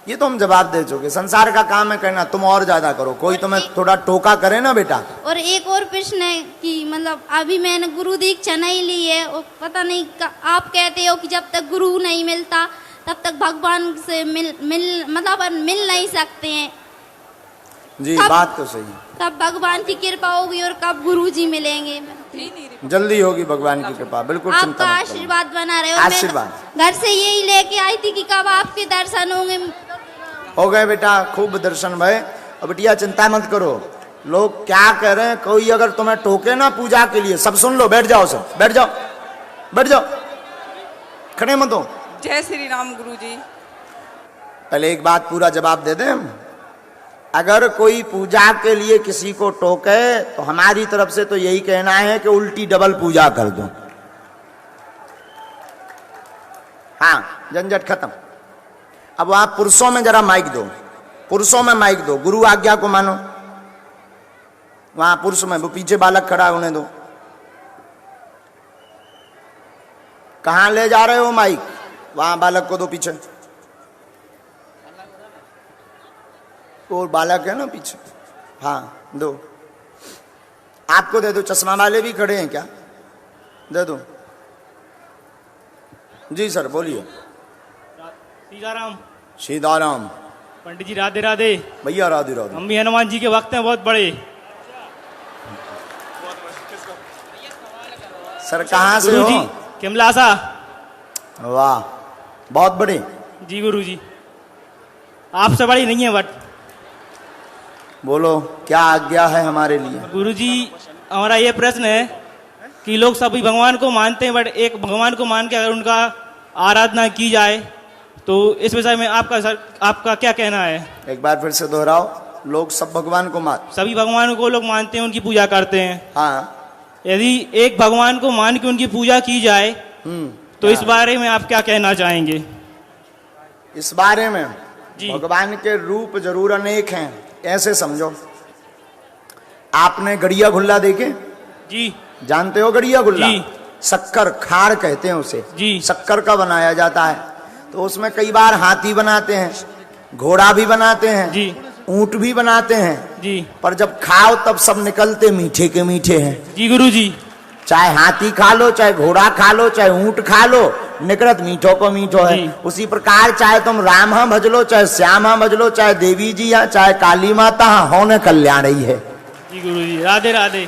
ये तो हम जवाब दे चुके। संसार का काम है करना, तुम और ज्यादा करो। कोई तुम्हें थोड़ा टोका करे ना बेटा। और एक और प्रश्न है कि मतलब अभी मैंने गुरु दीक्षा नहीं ली है, और पता नहीं आप कहते हो कि जब तक गुरु नहीं मिलता तब तक भगवान से मिल नहीं सकते हैं। जी बात तो सही है। कब भगवान की कृपा होगी और कब गुरु जी मिलेंगे? जल्दी होगी भगवान की कृपा, बिल्कुल चिंता आपका मत करो। आशीर्वाद बना रहे। आशीर्वाद। घर से यही लेके आई थी कि कब आपके दर्शन होंगे। हो गए बेटा, खूब दर्शन भय। अब बिटिया चिंता मत करो, लोग क्या कह रहे हैं। कोई अगर तुम्हें टोके ना पूजा के लिए, सब सुन लो। बैठ जाओ, सब बैठ जाओ, बैठ जाओ, खड़े मत हो। जय श्री राम गुरुजी। पहले एक बात पूरा जवाब दे दें। अगर कोई पूजा के लिए किसी को टोके तो हमारी तरफ से तो यही कहना है कि उल्टी डबल पूजा कर दो। हाँ, झंझट खत्म। अब आप पुरुषों में जरा माइक दो, पुरुषों में माइक दो, गुरु आज्ञा को मानो। वहां पुरुष में वो पीछे बालक खड़ा है, उन्हें दो। कहां ले जा रहे हो माइक? वहां बालक को दो पीछे। वो बालक है ना पीछे। हाँ दो, आपको दे दो। चश्मा वाले भी खड़े हैं क्या? दे दो। जी सर बोलिए। सीताराम। सीताराम। पंडित जी राधे राधे। भैया राधे राधे। हम भी हनुमान जी के वक्त हैं बहुत बड़े। सर कहाँ से गुरुजी हो? किमलासा। वाह, बहुत बड़े। जी गुरुजी, आपसे बड़ी नहीं है बट। बोलो क्या आज्ञा है हमारे लिए? गुरुजी हमारा ये प्रश्न है कि लोग सभी भगवान को मानते हैं, बट एक भगवान को मान के अगर उनका आराधना की जाए तो इस विषय में आपका क्या कहना है? एक बार फिर से दोहराओ। लोग सब भगवान को सभी भगवान को लोग मानते हैं, उनकी पूजा करते हैं। हाँ, यदि एक भगवान को मान के उनकी पूजा की जाए तो इस बारे में आप क्या कहना चाहेंगे? इस बारे में जी। भगवान के रूप जरूर अनेक हैं। ऐसे समझो, आपने गड़िया गुल्ला देखे? जी। जानते हो गड़िया गुल्ला? जी। शक्कर खार कहते हैं उसे। जी। शक्कर का बनाया जाता है, तो उसमें कई बार हाथी बनाते हैं, घोड़ा भी बनाते हैं, जी। ऊंट भी बनाते हैं। जी। पर जब खाओ तब सब निकलते मीठे के मीठे हैं। जी गुरुजी। चाहे हाथी खा लो, चाहे घोड़ा खा लो, चाहे ऊंट खा लो, निकलत मीठो को मीठो है। उसी प्रकार चाहे तुम राम हाँ भज लो, चाहे श्याम हाँ भज लो, चाहे देवी जी हाँ, चाहे काली माता हाँ, होने कल्याण ही है। जी गुरुजी राधे राधे।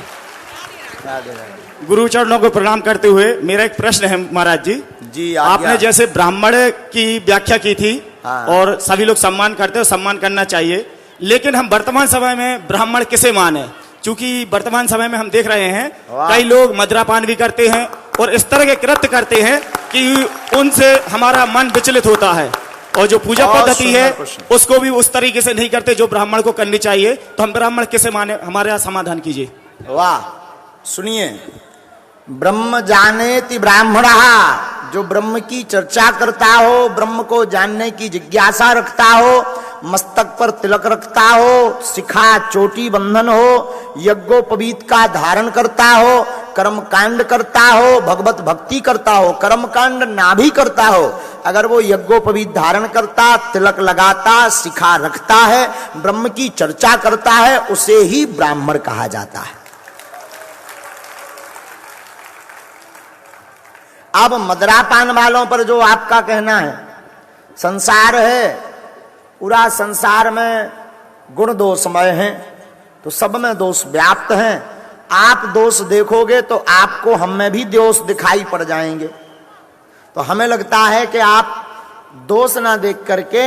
गुरु चरणों को प्रणाम करते हुए मेरा एक प्रश्न है महाराज जी। जी आपने जैसे ब्राह्मण की व्याख्या की थी, हाँ। और सभी लोग सम्मान करते हैं, सम्मान करना चाहिए, लेकिन हम वर्तमान समय में ब्राह्मण किसे माने? क्योंकि वर्तमान समय में हम देख रहे हैं कई लोग मदिरापान भी करते हैं और इस तरह के कृत्य करते हैं कि उनसे हमारा मन विचलित होता है, और जो पूजा पद्धति है उसको भी उस तरीके से नहीं करते जो ब्राह्मण को करनी चाहिए। तो हम ब्राह्मण किसे माने? हमारा समाधान कीजिए। वाह, सुनिए। ब्रह्म जानेति ब्राह्मणः जो ब्रह्म की चर्चा करता हो, ब्रह्म को जानने की जिज्ञासा रखता हो, मस्तक पर तिलक रखता हो, शिखा चोटी बंधन हो, यज्ञोपवीत का धारण करता हो, कर्म कांड करता हो, भगवत भक्ति करता हो, कर्म कांड ना भी करता हो, अगर वो यज्ञोपवीत धारण करता, तिलक लगाता, शिखा रखता है, ब्रह्म की चर्चा करता है, उसे ही ब्राह्मण कहा जाता है। अब मदरापान वालों पर जो आपका कहना है, संसार है, पूरा संसार में गुण दोषमय है, तो सब में दोष व्याप्त हैं। आप दोष देखोगे तो आपको हम में भी दोष दिखाई पड़ जाएंगे। तो हमें लगता है कि आप दोष ना देख करके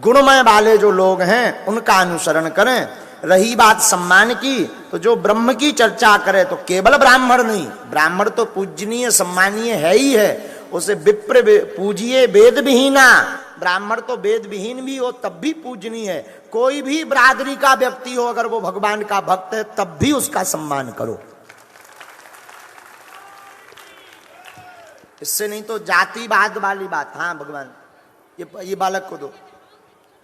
गुणमय वाले जो लोग हैं उनका अनुसरण करें। रही बात सम्मान की, तो जो ब्रह्म की चर्चा करे तो केवल ब्राह्मण नहीं, ब्राह्मण तो पूजनीय सम्मानीय है ही है, उसे विप्र पूजिए वेद विहीना, ब्राह्मण तो वेद विहीन भी हो तब भी पूजनीय है। कोई भी बरादरी का व्यक्ति हो, अगर वो भगवान का भक्त है तब भी उसका सम्मान करो। इससे नहीं तो जातिवाद वाली बात, हाँ भगवान ये बालक को दो,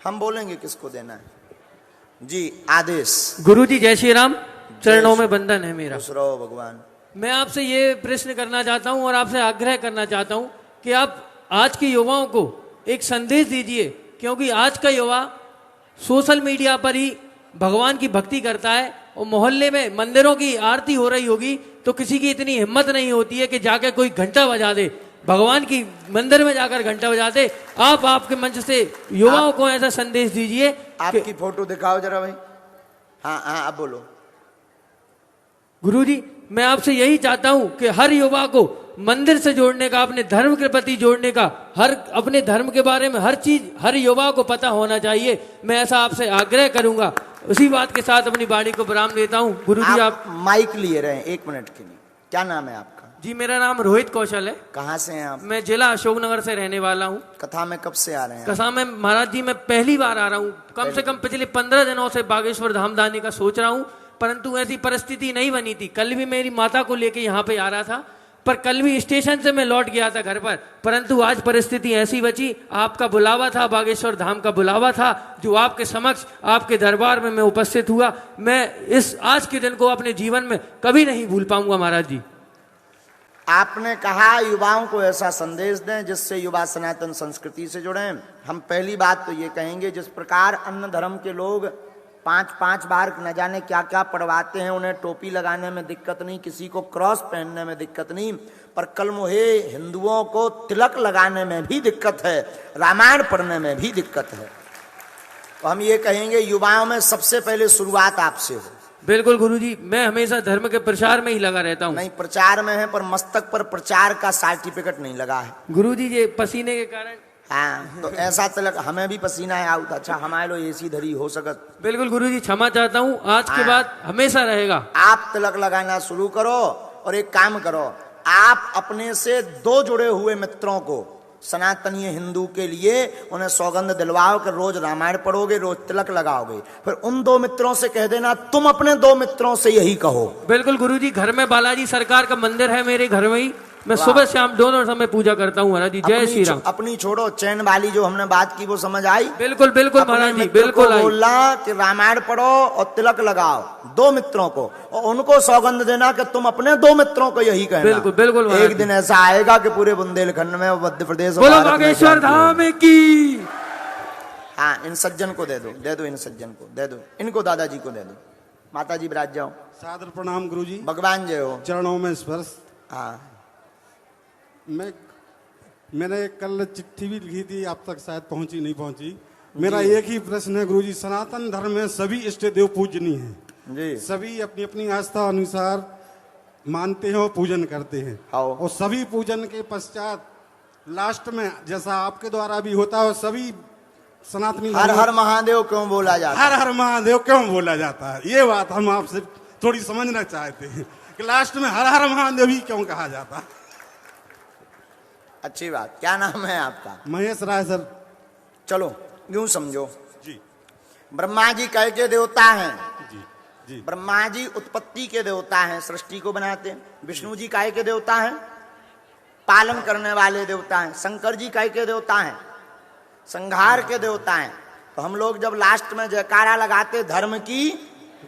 हम बोलेंगे किसको देना है जी। आदेश। गुरुजी जय श्री राम, चरणों में बंधन है मेरा। खुश रहो भगवान। मैं आपसे ये प्रश्न करना चाहता हूँ और आपसे आग्रह करना चाहता हूँ कि आप आज के युवाओं को एक संदेश दीजिए, क्योंकि आज का युवा सोशल मीडिया पर ही भगवान की भक्ति करता है, और मोहल्ले में मंदिरों की आरती हो रही होगी तो किसी की इतनी हिम्मत नहीं होती है कि जाके कोई घंटा बजा दे, भगवान की मंदिर में जाकर घंटा बजा दे। आप आपके मंच से युवाओं को ऐसा संदेश दीजिए। आपकी फोटो दिखाओ जरा भाई। हाँ हाँ, अब बोलो। गुरुजी मैं आपसे यही चाहता हूं कि हर युवा को मंदिर से जोड़ने का, अपने धर्म के प्रति जोड़ने का, हर अपने धर्म के बारे में हर चीज हर युवा को पता होना चाहिए। मैं ऐसा आपसे आग्रह करूंगा। उसी बात के साथ अपनी वाणी को विराम देता हूं। गुरुजी आप माइक लिए रहे 1 मिनट के लिए। क्या नाम है आपका? जी मेरा नाम रोहित कौशल है। कहाँ से हैं आप? मैं जिला अशोकनगर से रहने वाला हूँ। कथा में कब से आ रहे हैं? कथा में महाराज जी मैं पहली बार आ रहा हूँ। कम से कम पिछले 15 दिनों से बागेश्वर धाम जाने का सोच रहा हूँ, परंतु ऐसी परिस्थिति नहीं बनी थी। कल भी मेरी माता को लेके यहाँ पे आ रहा था, पर कल भी स्टेशन से मैं लौट गया था घर पर, परंतु आज परिस्थिति ऐसी बची। आपका बुलावा था, बागेश्वर धाम का बुलावा था, जो आपके समक्ष आपके दरबार में मैं उपस्थित हुआ। मैं इस आज के दिन को अपने जीवन में कभी नहीं भूल पाऊंगा महाराज जी। आपने कहा युवाओं को ऐसा संदेश दें जिससे युवा सनातन संस्कृति से जुड़े। हम पहली बात तो ये कहेंगे, जिस प्रकार अन्य धर्म के लोग 5-5 बार न जाने क्या क्या पढ़वाते हैं, उन्हें टोपी लगाने में दिक्कत नहीं, किसी को क्रॉस पहनने में दिक्कत नहीं, पर कल मुहे हिंदुओं को तिलक लगाने में भी दिक्कत है, रामायण पढ़ने में भी दिक्कत है। तो हम ये कहेंगे युवाओं में सबसे पहले शुरुआत आपसे हो। बिल्कुल गुरुजी, मैं हमेशा धर्म के प्रचार में ही लगा रहता हूँ। नहीं, प्रचार में है, पर मस्तक पर प्रचार का सर्टिफिकेट नहीं लगा है गुरुजी। ये पसीने के कारण। हाँ, तो ऐसा तिलक हमें भी पसीना है आउट। अच्छा, हमारे लो एसी धरी हो सकत। बिल्कुल गुरुजी, क्षमा चाहता हूँ, आज के बाद हमेशा रहेगा। आप तिलक लगाना शुरू करो, और एक काम करो, आप अपने से 2 जुड़े हुए मित्रों को, सनातनीय हिंदू के लिए उन्हें सौगंध दिलवाओ कि रोज रामायण पढ़ोगे, रोज तिलक लगाओगे। फिर उन 2 मित्रों से कह देना तुम अपने 2 मित्रों से यही कहो। बिल्कुल गुरुजी, घर में बालाजी सरकार का मंदिर है मेरे घर में ही, मैं सुबह शाम दोनों समय पूजा करता हूँ महाराज जी। जय श्री राम। अपनी छोड़ो, चैन वाली जो हमने बात की वो समझ आई? बिल्कुल बिल्कुल महाराज जी, बिल्कुल बोलना कि रामायण पढ़ो और तिलक लगाओ 2 मित्रों को, और उनको सौगंध देना कि तुम अपने 2 मित्रों को यही कहना। बिल्कुल बिल्कुल। एक दिन ऐसा आएगा कि पूरे बुंदेलखंड में, मध्य प्रदेश, बोलो बागेश्वर धाम की। हाँ, इन सज्जन को दे दो, इन सज्जन को दे दो, इनको दादाजी को दे दो। माता जी विराज जाओ। सादर प्रणाम गुरुजी। भगवान जय हो। चरणों में स्पर्श। हाँ, मैंने कल चिट्ठी भी लिखी थी, आप तक शायद पहुंची नहीं पहुंची। मेरा एक ही प्रश्न है गुरुजी, सनातन धर्म में सभी इष्ट देव पूजनीय हैं जी, सभी अपनी अपनी आस्था अनुसार मानते हैं और पूजन करते हैं, और सभी पूजन के पश्चात लास्ट में जैसा आपके द्वारा भी होता है, सभी सनातनी हर हर महादेव क्यों बोला जाता है? हर हर महादेव क्यों बोला जाता है? ये बात हम आपसे थोड़ी समझना चाहते हैं कि लास्ट में हर हर महादेव ही क्यों कहा जाता है? अच्छी बात। क्या नाम है आपका? महेश राय सर। चलो यूं समझो जी, ब्रह्मा जी कह के देवता हैं जी जी। ब्रह्मा जी उत्पत्ति के देवता हैं, सृष्टि को बनाते हैं। विष्णु जी काय के देवता हैं? पालन करने वाले देवता हैं। शंकर जी काय के देवता हैं? संहार के देवता हैं। तो हम लोग जब लास्ट में जयकारा लगाते, धर्म की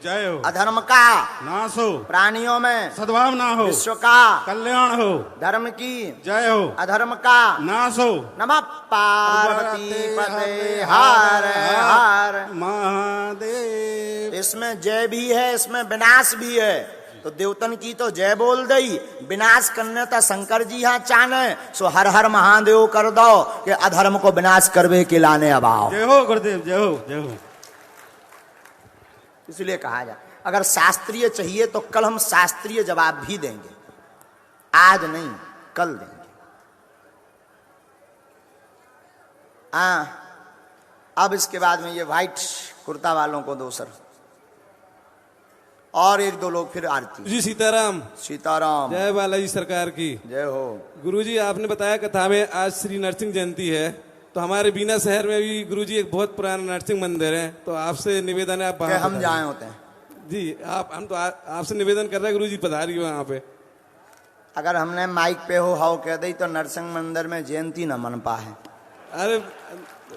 जय हो, अधर्म का नाश हो, प्राणियों में सद्भावना हो, विश्व का कल्याण हो, धर्म की जय हो, अधर्म का नाश हो। नमः पार्वती पते हर हर महादेव। इसमें जय भी है, इसमें विनाश भी है। तो देवतन की तो जय बोल दई, विनाश करने तो शंकर जी यहाँ चाने, सो हर हर महादेव कर दो कि अधर्म को विनाश करवे के लाने अब आओ। जय हो गुरुदेव, जय हो, जय हो। इसलिए कहा जाए अगर शास्त्रीय चाहिए तो कल हम शास्त्रीय जवाब भी देंगे, आज नहीं कल देंगे। अब इसके बाद में ये व्हाइट कुर्ता वालों को दो सर, और एक दो लोग फिर आरती। जी सीताराम। सीताराम। जय बालाजी सरकार की जय हो। गुरुजी आपने बताया कथा में आज श्री नरसिंह जयंती है, तो हमारे बीना शहर में भी गुरुजी एक बहुत पुराना नरसिंह मंदिर है, तो आपसे निवेदन है आप वहाँ हम जाए होते हैं जी। हम तो आपसे निवेदन कर रहे हैं गुरुजी पधारिए वहाँ पे। अगर हमने माइक पे हो हाउ कह दी तो नरसिंह मंदिर में जयंती न मन पाए। अरे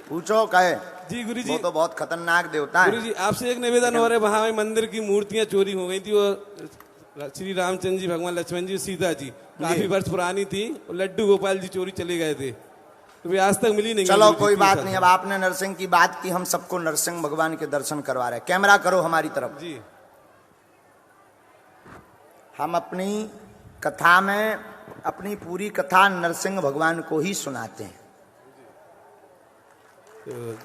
पूछो कहे जी गुरुजी, वो तो बहुत खतरनाक देवता है। गुरुजी आपसे एक निवेदन हो रहा है, वहाँ मंदिर की मूर्तियाँ चोरी हो गई थी और श्री रामचंद्र जी, भगवान लक्ष्मण जी, सीता जी काफी वर्ष पुरानी थी, लड्डू गोपाल जी चोरी चले गए थे, तो वे आज तक मिली नहीं। चलो कोई बात नहीं, अब आपने नरसिंह की बात की, हम सबको नरसिंह भगवान के दर्शन करवा रहे हैं। कैमरा करो हमारी तरफ जी। हम अपनी कथा में अपनी पूरी कथा नरसिंह भगवान को ही सुनाते हैं।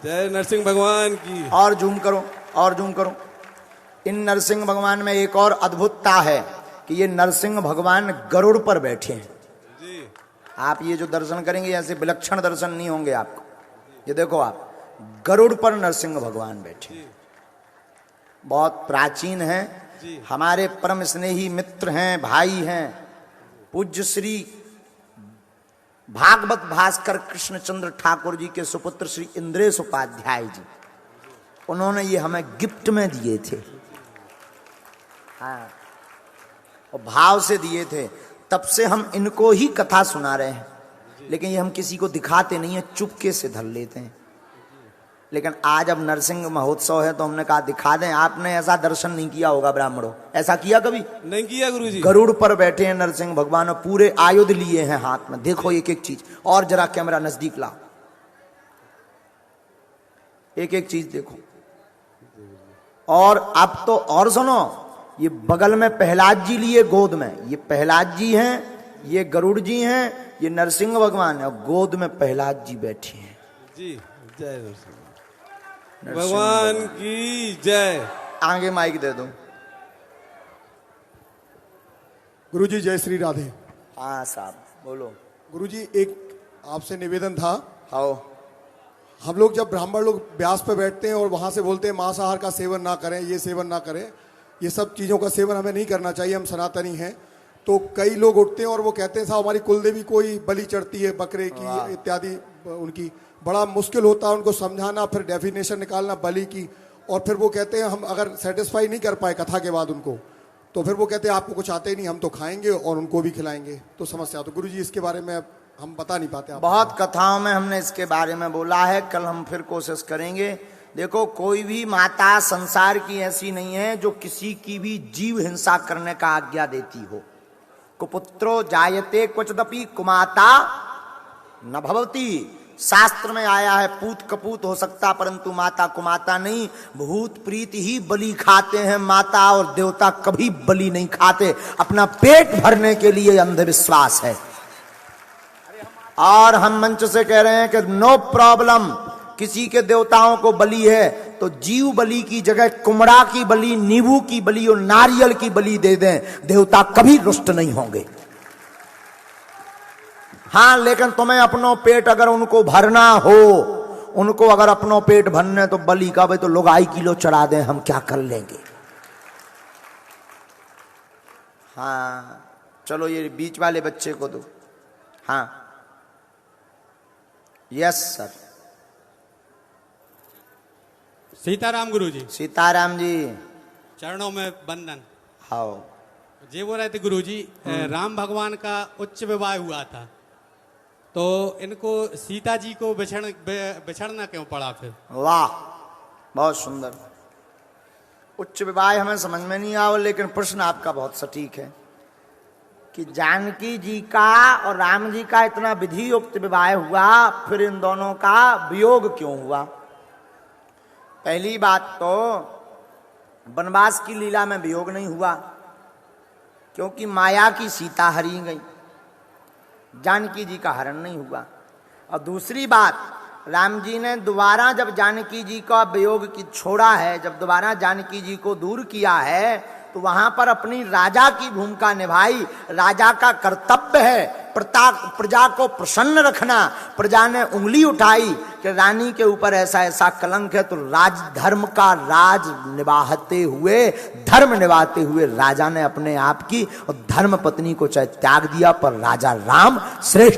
जय नरसिंह भगवान की। और जूम करो, और जूम करो। इन नरसिंह भगवान में एक और अद्भुतता है कि ये नरसिंह भगवान गरुड़ पर बैठे हैं। जी। आप ये जो दर्शन करेंगे ऐसे विलक्षण दर्शन नहीं होंगे आपको। ये देखो आप, गरुड़ पर नरसिंह भगवान बैठे, बहुत प्राचीन है, हमारे परम स्नेही मित्र हैं, भाई हैं, पूज्य श्री भागवत भास्कर कृष्णचंद्र ठाकुर जी के सुपुत्र श्री इंद्रेश उपाध्याय जी, उन्होंने ये हमें गिफ्ट में दिए थे। हाँ, और भाव से दिए थे, तब से हम इनको ही कथा सुना रहे हैं। लेकिन ये हम किसी को दिखाते नहीं है, चुपके से धर लेते हैं। लेकिन आज अब नरसिंह महोत्सव है तो हमने कहा दिखा दें। आपने ऐसा दर्शन नहीं किया होगा ब्राह्मणों, ऐसा किया कभी? नहीं किया गुरुजी। गरुड़ पर बैठे हैं नरसिंह भगवान, पूरे आयुध लिए हैं हाथ में। देखो एक एक चीज, और जरा कैमरा नजदीक लाओ, एक एक चीज देखो। और अब तो और सुनो, ये बगल में प्रहलाद जी लिए गोद में, ये प्रहलाद जी हैं, ये गरुड़ जी हैं, ये नरसिंह भगवान है, गोद में प्रहलाद जी बैठे हैं। जी जय नरसिंह भगवान की जय। आगे माइक दे दो। गुरुजी जय श्री राधे। हाँ साहब बोलो। गुरुजी एक आपसे निवेदन था। आओ। हम लोग जब ब्राह्मण लोग व्यास पे बैठते हैं और वहां से बोलते हैं मांसाहार का सेवन ना करें, ये सेवन ना करें, ये सब चीज़ों का सेवन हमें नहीं करना चाहिए, हम सनातनी हैं, तो कई लोग उठते हैं और वो कहते हैं साहब हमारी कुलदेवी कोई बलि चढ़ती है बकरे की इत्यादि, उनकी बड़ा मुश्किल होता है उनको समझाना, फिर डेफिनेशन निकालना बलि की, और फिर वो कहते हैं हम अगर सेटिस्फाई नहीं कर पाए कथा के बाद उनको, तो फिर वो कहते हैं आपको कुछ आते ही नहीं, हम तो खाएंगे और उनको भी खिलाएंगे, तो समस्या। तो गुरुजी इसके बारे में हम बता नहीं पाते। बहुत कथाओं में हमने इसके बारे में बोला है, कल हम फिर कोशिश करेंगे। देखो कोई भी माता संसार की ऐसी नहीं है जो किसी की भी जीव हिंसा करने का आज्ञा देती हो। कुपुत्रो जायते क्वचिदपि कुमाता न भवति। शास्त्र में आया है पूत कपूत हो सकता परंतु माता कुमाता नहीं। भूत प्रीत ही बलि खाते हैं माता, और देवता कभी बलि नहीं खाते। अपना पेट भरने के लिए अंधविश्वास है। और हम मंच से कह रहे हैं कि नो प्रॉब्लम, किसी के देवताओं को बलि है तो जीव बलि की जगह कुमड़ा की बलि, नींबू की बलि और नारियल की बलि दे दें, देवता कभी रुष्ट नहीं होंगे। हाँ, लेकिन तुम्हें अपनो पेट अगर उनको भरना हो, उनको अगर अपनो पेट भरने तो बलि का भाई तो लोग 2 किलो चढ़ा दें, हम क्या कर लेंगे। हाँ चलो ये बीच वाले बच्चे को दो। हाँ यस सर। सीताराम गुरुजी। सीताराम जी। चरणों में वंदन। आओ। जे वो रहते गुरुजी, राम भगवान का उच्च विवाह हुआ था तो इनको सीता जी को बिछड़ना क्यों पड़ा फिर? वाह, बहुत सुंदर। उच्च विवाह हमें समझ में नहीं आया, लेकिन प्रश्न आपका बहुत सटीक है कि जानकी जी का और राम जी का इतना विधि युक्त विवाह हुआ, फिर इन दोनों का वियोग क्यों हुआ? पहली बात तो वनवास की लीला में वियोग नहीं हुआ, क्योंकि माया की सीता हरी गई, जानकी जी का हरण नहीं हुआ। और दूसरी बात, राम जी ने दोबारा जब जानकी जी का वियोग की छोड़ा है, जब दोबारा जानकी जी को दूर किया है, तो वहां पर अपनी राजा की भूमिका निभाई। राजा का कर्तव्य है प्रजा को प्रसन्न रखना। प्रजा ने उंगली उठाई कि रानी के ऊपर ऐसा ऐसा कलंक है, तो राज धर्म का राज निभाते हुए, धर्म निभाते हुए राजा ने अपने आप की और धर्म पत्नी को चाहे त्याग दिया, पर राजा राम श्रेष्ठ